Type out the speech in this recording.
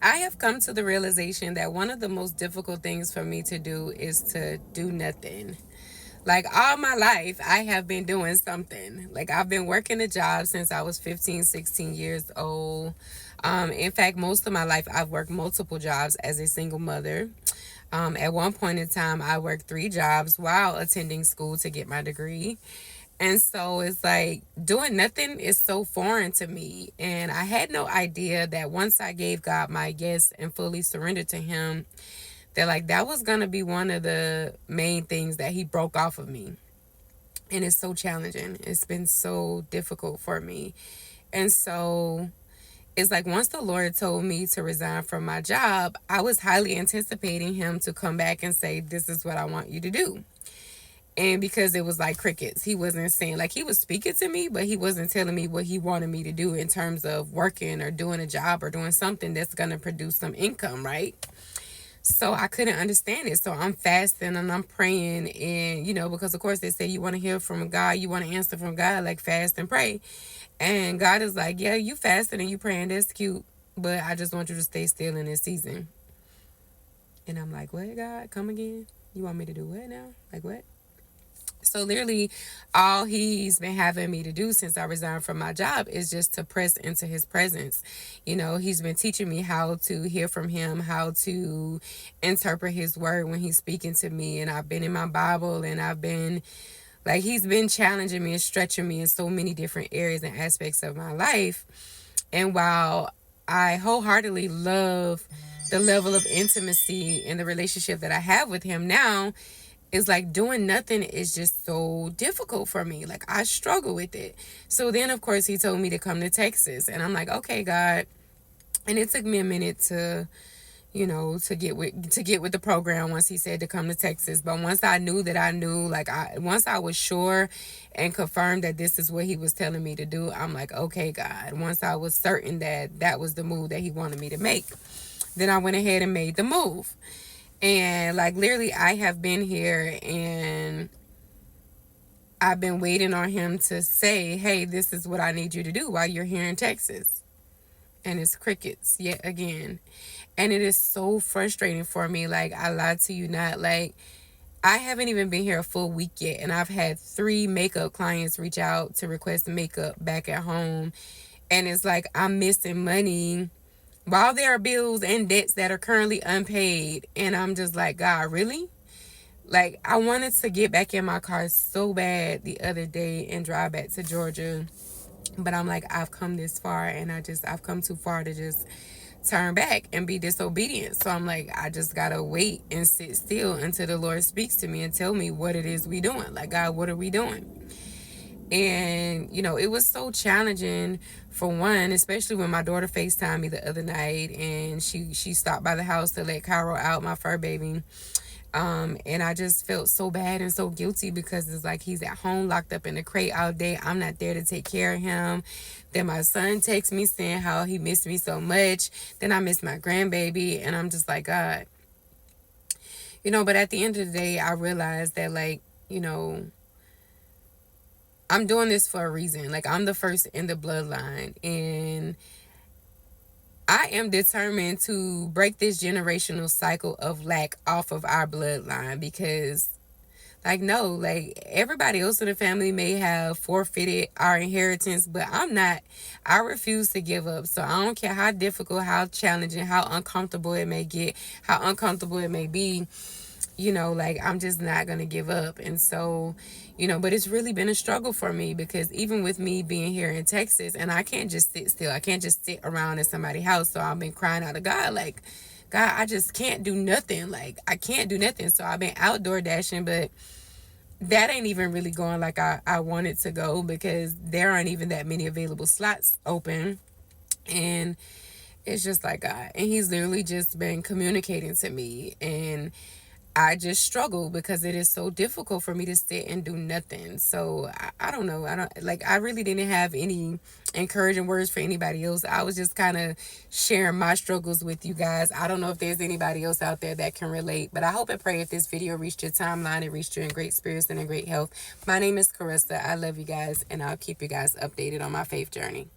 I have come to the realization that one of the most difficult things for me to do is to do nothing. Like all my life, I have been doing something. Like I've been working a job since I was 15, 16 years old. In fact, most of my life, I've worked multiple jobs as a single mother. At one point in time, I worked 3 jobs while attending school to get my degree. And so it's like doing nothing is so foreign to me. And I had no idea that once I gave God my yes and fully surrendered to Him, that like that was going to be one of the main things that He broke off of me. And it's so challenging. It's been so difficult for me. And so it's like once the Lord told me to resign from my job, I was highly anticipating Him to come back and say, "This is what I want you to do." And because it was like crickets, he wasn't saying, like, he was speaking to me, but he wasn't telling me what he wanted me to do in terms of working or doing a job or doing something that's going to produce some income, right? So I couldn't understand it. So I'm fasting and I'm praying. And, because of course they say you want to hear from God, you want to answer from God, like fast and pray. And God is like, yeah, you fasting and you praying, that's cute. But I just want you to stay still in this season. And I'm like, what, God? Come again? You want me to do what now? Like, what? So literally all he's been having me to do since I resigned from my job is just to press into his presence. He's been teaching me how to hear from him, how to interpret his word when he's speaking to me. And I've been in my Bible and I've been like, he's been challenging me and stretching me in so many different areas and aspects of my life. And while I wholeheartedly love the level of intimacy and the relationship that I have with him now, it's like doing nothing is just so difficult for me. Like I struggle with it. So then of course he told me to come to Texas and I'm like, okay, God. And it took me a minute to, to get with the program once he said to come to Texas. But once I knew that I knew, like once I was sure and confirmed that this is what he was telling me to do, I'm like, okay, God. Once I was certain that that was the move that he wanted me to make, then I went ahead and made the move. And like literally I have been here and I've been waiting on him to say, hey, this is what I need you to do while you're here in Texas. And it's crickets yet again. And it is so frustrating for me. Like, I lied to you not. Like, I haven't even been here a full week yet. And I've had 3 makeup clients reach out to request makeup back at home. And it's like I'm missing money while there are bills and debts that are currently unpaid. And I'm just like, God, really? Like, I wanted to get back in my car so bad the other day and drive back to Georgia. But I'm like, I've come this far and I've come too far to just turn back and be disobedient. So I'm like, I just gotta wait and sit still until the Lord speaks to me and tell me what it is we doing. Like, God, what are we doing? And, it was so challenging for one, especially when my daughter FaceTimed me the other night and she stopped by the house to let Cairo out, my fur baby. And I just felt so bad and so guilty because it's like he's at home locked up in the crate all day. I'm not there to take care of him. Then my son texts me saying how he missed me so much. Then I miss my grandbaby. And I'm just like, God. But at the end of the day, I realized that, like, I'm doing this for a reason. Like, I'm the first in the bloodline. And I am determined to break this generational cycle of lack off of our bloodline because, like, no, like, everybody else in the family may have forfeited our inheritance, but I'm not. I refuse to give up. So I don't care how difficult, how challenging, how uncomfortable it may get, how uncomfortable it may be. Like, I'm just not going to give up. And so, but it's really been a struggle for me because even with me being here in Texas and I can't just sit still, I can't just sit around in somebody's house. So I've been crying out to God, like, God, I just can't do nothing. Like, I can't do nothing. So I've been outdoor dashing, but that ain't even really going like I want it to go because there aren't even that many available slots open. And it's just like God. And he's literally just been communicating to me. And I just struggle because it is so difficult for me to sit and do nothing. So I don't know. I really didn't have any encouraging words for anybody else. I was just kind of sharing my struggles with you guys. I don't know if there's anybody else out there that can relate, but I hope and pray if this video reached your timeline, it reached you in great spirits and in great health. My name is Carissa. I love you guys, and I'll keep you guys updated on my faith journey.